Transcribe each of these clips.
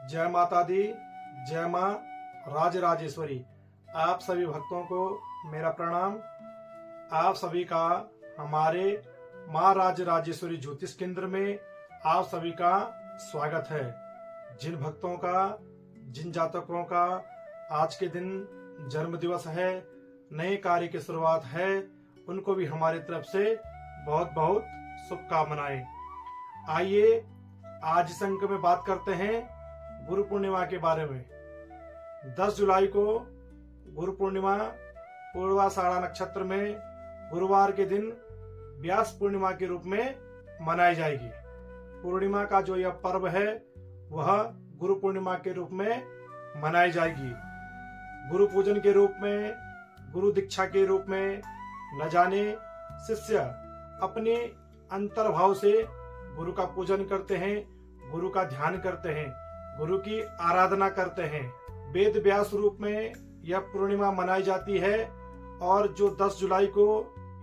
जय माता दी, जय माँ राजराजेश्वरी। आप सभी भक्तों को मेरा प्रणाम। आप सभी का हमारे माँ राजराजेश्वरी ज्योतिष केंद्र में आप सभी का स्वागत है। जिन भक्तों का, जिन जातकों का आज के दिन जन्म दिवस है, नए कार्य की शुरुआत है, उनको भी हमारी तरफ से बहुत बहुत शुभकामनाएं। आइए आज इस अंक में बात करते हैं गुरु पूर्णिमा के बारे में। 10 जुलाई को गुरु पूर्णिमा पूर्वाषाढ़ा नक्षत्र में गुरुवार के दिन व्यास पूर्णिमा के रूप में मनाई जाएगी। पूर्णिमा का जो यह पर्व है वह गुरु पूर्णिमा के रूप में मनाई जाएगी। गुरु पूजन के रूप में, गुरु दीक्षा के रूप में न जाने शिष्य अपने अंतर्भाव से गुरु का पूजन करते हैं, गुरु का ध्यान करते हैं, गुरु की आराधना करते हैं। वेद व्यास रूप में यह पूर्णिमा मनाई जाती है और जो 10 जुलाई को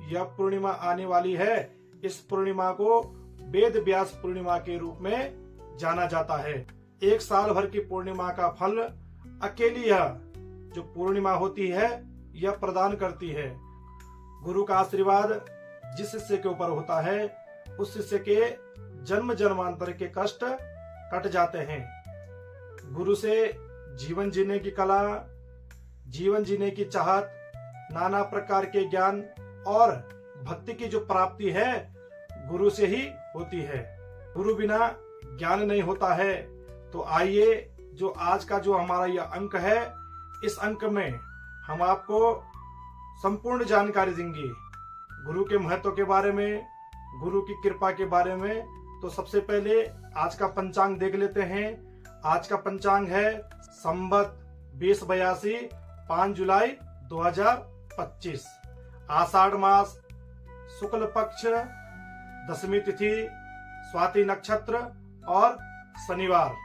यह पूर्णिमा आने वाली है, इस पूर्णिमा को वेद व्यास पूर्णिमा के रूप में जाना जाता है। एक साल भर की पूर्णिमा का फल अकेली यह जो पूर्णिमा होती है यह प्रदान करती है। गुरु का आशीर्वाद जिस शिष्य के ऊपर होता है उस शिष्य के जन्म जन्मांतर के कष्ट कट जाते हैं। गुरु से जीवन जीने की कला, जीवन जीने की चाहत, नाना प्रकार के ज्ञान और भक्ति की जो प्राप्ति है गुरु से ही होती है। गुरु बिना ज्ञान नहीं होता है। तो आइए जो आज का जो हमारा यह अंक है, इस अंक में हम आपको संपूर्ण जानकारी देंगे गुरु के महत्व के बारे में, गुरु की कृपा के बारे में। तो सबसे पहले आज का पंचांग देख लेते हैं। आज का पंचांग है संवत 2082 5 जुलाई 2025। आषाढ़ मास, शुक्ल पक्ष, दशमी तिथि, स्वाति नक्षत्र और शनिवार।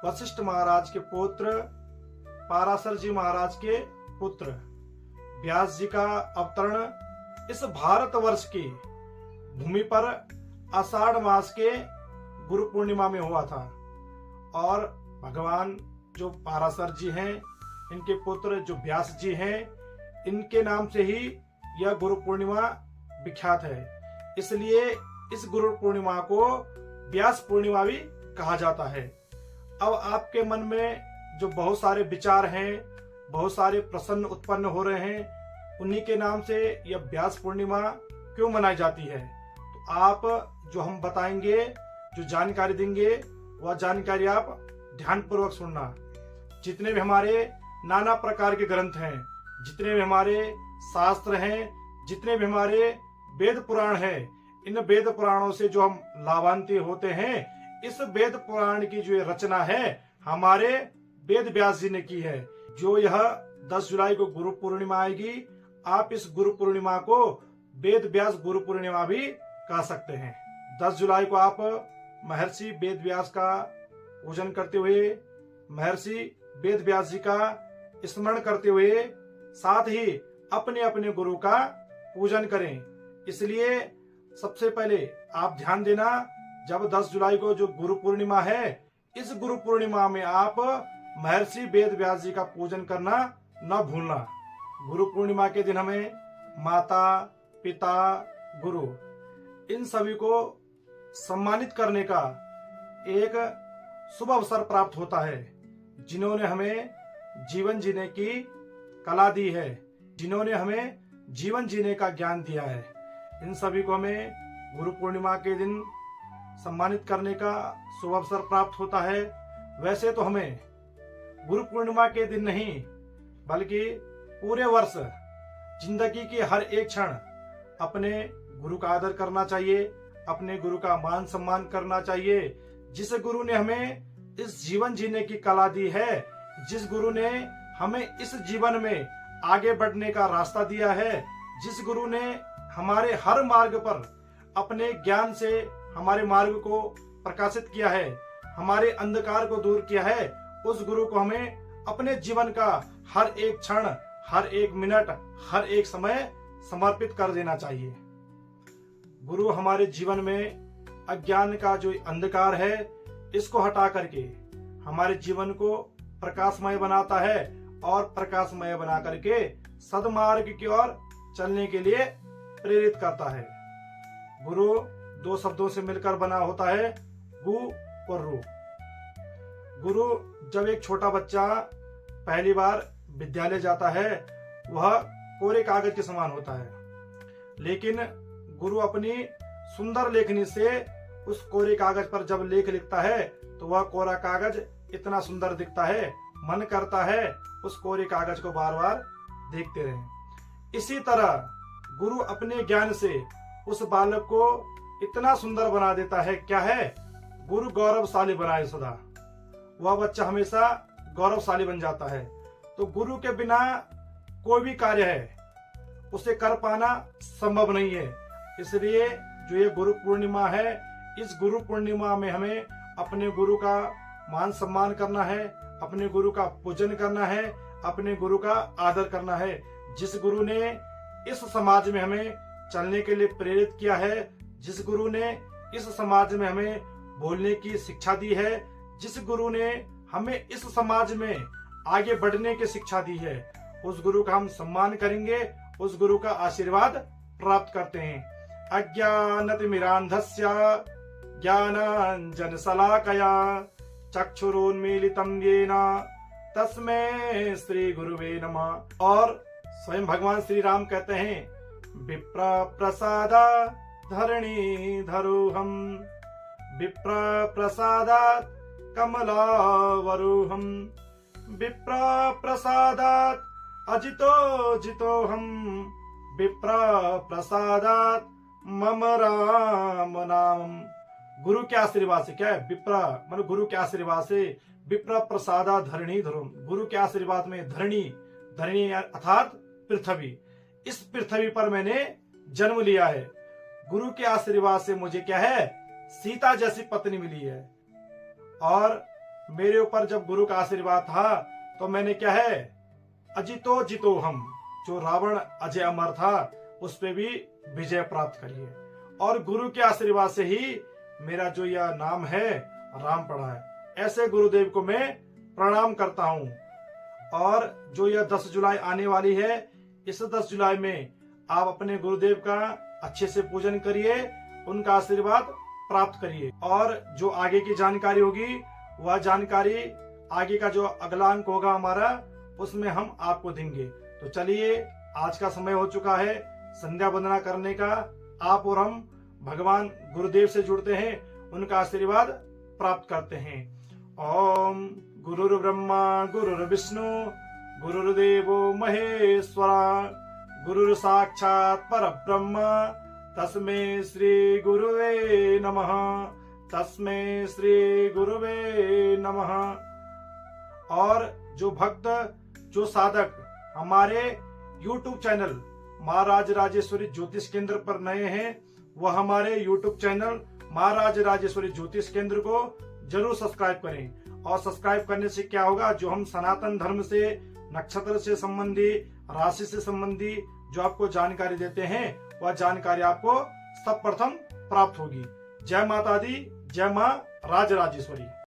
वशिष्ठ महाराज के पुत्र, पाराशर जी महाराज के पुत्र व्यास जी का अवतरण इस भारतवर्ष की भूमि पर आषाढ़ मास के गुरु पूर्णिमा में हुआ था। और भगवान जो पाराशर जी हैं, इनके पुत्र जो व्यास जी हैं, इनके नाम से ही यह गुरु पूर्णिमा विख्यात है। इसलिए इस गुरु पूर्णिमा को व्यास पूर्णिमा भी कहा जाता है। अब आपके मन में जो बहुत सारे विचार हैं, बहुत सारे प्रश्न उत्पन्न हो रहे हैं, उन्हीं के नाम से यह व्यास पूर्णिमा क्यों मनाई जाती है। तो आप जो हम बताएंगे, जो जानकारी देंगे, वह जानकारी आप ध्यान पूर्वक सुनना। जितने भी हमारे नाना प्रकार के ग्रंथ हैं, जितने भी हमारे शास्त्र हैं, जितने भी हमारे वेद पुराण हैं, इन वेद पुराणों से जो हम लाभान्वित होते हैं, इस वेद पुराण की जो रचना है हमारे वेद व्यास जी ने की है। जो यह 10 जुलाई को गुरु पूर्णिमा आएगी, आप इस गुरु पूर्णिमा को वेद व्यास गुरु पूर्णिमा भी कह सकते हैं। 10 जुलाई को आप महर्षि वेद व्यास का पूजन करते हुए, महर्षि वेद व्यास जी का स्मरण करते हुए, साथ ही अपने अपने गुरु का पूजन करें। इसलिए सबसे पहले आप ध्यान देना, जब 10 जुलाई को जो गुरु पूर्णिमा है, इस गुरु पूर्णिमा में आप महर्षि वेद व्यास जी का पूजन करना न भूलना। गुरु पूर्णिमा के दिन हमें माता, पिता, गुरु इन सभी को सम्मानित करने का एक शुभ अवसर प्राप्त होता है, जिन्होंने हमें जीवन जीने की कला दी है, जिन्होंने हमें जीवन जीने का ज्ञान दिया है। इन सभी को हमें गुरु पूर्णिमा के दिन सम्मानित करने का शुभ अवसर प्राप्त होता है। वैसे तो हमें गुरु पूर्णिमा के दिन नहीं, बल्कि पूरे वर्ष जिंदगी की हर एक क्षण अपने गुरु का आदर करना चाहिए, अपने गुरु का मान सम्मान करना चाहिए। जिस गुरु ने हमें इस जीवन जीने की कला दी है, जिस गुरु ने हमें इस जीवन में आगे बढ़ने का रास्ता दिया है, जिस गुरु ने हमारे हर मार्ग पर अपने ज्ञान से हमारे मार्ग को प्रकाशित किया है, हमारे अंधकार को दूर किया है, उस गुरु को हमें अपने जीवन का हर एक क्षण, हर एक मिनट, हर एक समय समर्पित कर देना चाहिए। गुरु हमारे जीवन में अज्ञान का जो अंधकार है, इसको हटा करके हमारे जीवन को प्रकाशमय बनाता है और प्रकाशमय बना करके सद्मार्ग की ओर चलने के लिए प्रेरित करता है। गुरु दो शब्दों से मिलकर बना होता है, गु और रु। गुरु जब एक छोटा बच्चा पहली बार विद्यालय जाता है वह कोरे कागज के समान होता है, लेकिन गुरु अपनी सुंदर लेखनी से उस कोरे कागज पर जब लेख लिखता है तो वह कोरा कागज इतना सुंदर दिखता है, मन करता है उस कोरे कागज को बार बार देखते रहें। इसी तरह गुरु अपने ज्ञान से उस बालक को इतना सुंदर बना देता है। क्या है? गुरु गौरवशाली बनाए सदा, वह बच्चा हमेशा गौरवशाली बन जाता है। तो गुरु के बिना कोई भी कार्य है उसे कर पाना संभव नहीं है। इसलिए जो ये गुरु पूर्णिमा है, इस गुरु पूर्णिमा में हमें अपने गुरु का मान सम्मान करना है, अपने गुरु का पूजन करना है, अपने गुरु का आदर करना है। जिस गुरु ने इस समाज में हमें चलने के लिए प्रेरित किया है, जिस गुरु ने इस समाज में हमें बोलने की शिक्षा दी है, जिस गुरु ने हमें इस समाज में आगे बढ़ने की शिक्षा दी है, उस गुरु का हम सम्मान करेंगे, उस गुरु का आशीर्वाद प्राप्त करते हैं। अज्ञानतिमिरान्धस्य ज्ञानाञ्जनशलाकया चक्षुरुन्मीलितं येन तस्मै श्री गुरुवे नमः। और स्वयं भगवान श्री राम कहते हैं, विप्र प्रसादा धरणी धरोहम, विप्र प्रसादात् कमलावरोहम, विप्र प्रसादात् अजितो जितोहम, विप्र प्रसादात् मम राम नाम। गुरु के आशीर्वाद से, क्या है? विप्र मतलब गुरु के आशीर्वाद से, विप्र प्रसादा धरणी धरुम, गुरु के आशीर्वाद में धरणी, धरणी अर्थात पृथ्वी, इस पृथ्वी पर मैंने जन्म लिया है। गुरु के आशीर्वाद से मुझे क्या है? सीता जैसी पत्नी मिली है। और मेरे ऊपर जब गुरु का आशीर्वाद था तो मैंने क्या है? अजितो जितो हम, जो रावण अजय अमर था उस पे भी विजय प्राप्त करी है। और गुरु के आशीर्वाद से ही मेरा जो यह नाम है राम पड़ा है। ऐसे गुरुदेव को मैं प्रणाम करता हूँ। और जो यह 10 जुलाई आने वाली है, इस 10 जुलाई में आप अपने गुरुदेव का अच्छे से पूजन करिए, उनका आशीर्वाद प्राप्त करिए। और जो आगे की जानकारी होगी वह जानकारी आगे का जो अगला अंक होगा हमारा, उसमें हम आपको देंगे। तो चलिए, आज का समय हो चुका है संध्या वंदना करने का। आप और हम भगवान गुरुदेव से जुड़ते हैं, उनका आशीर्वाद प्राप्त करते हैं। ओम गुरुर् ब्रह्मा गुरुर्विष्णु गुरुर्देवो महेश्वरा, गुरुर् साक्षात् परब्रह्म तस्मै श्री गुरुवे नमः, तस्मै श्री गुरुवे नमः। और जो भक्त, जो साधक हमारे YouTube चैनल महाराज राजेश्वरी ज्योतिष केंद्र पर नए हैं, वह हमारे YouTube चैनल महाराज राजेश्वरी ज्योतिष केंद्र को जरूर सब्सक्राइब करें। और सब्सक्राइब करने से क्या होगा? जो हम सनातन धर्म से, नक्षत्र से संबंधी, राशि से संबंधी जो आपको जानकारी देते हैं, वह जानकारी आपको सब प्रथम प्राप्त होगी। जय माता दी, जय मां राज राजेश्वरी।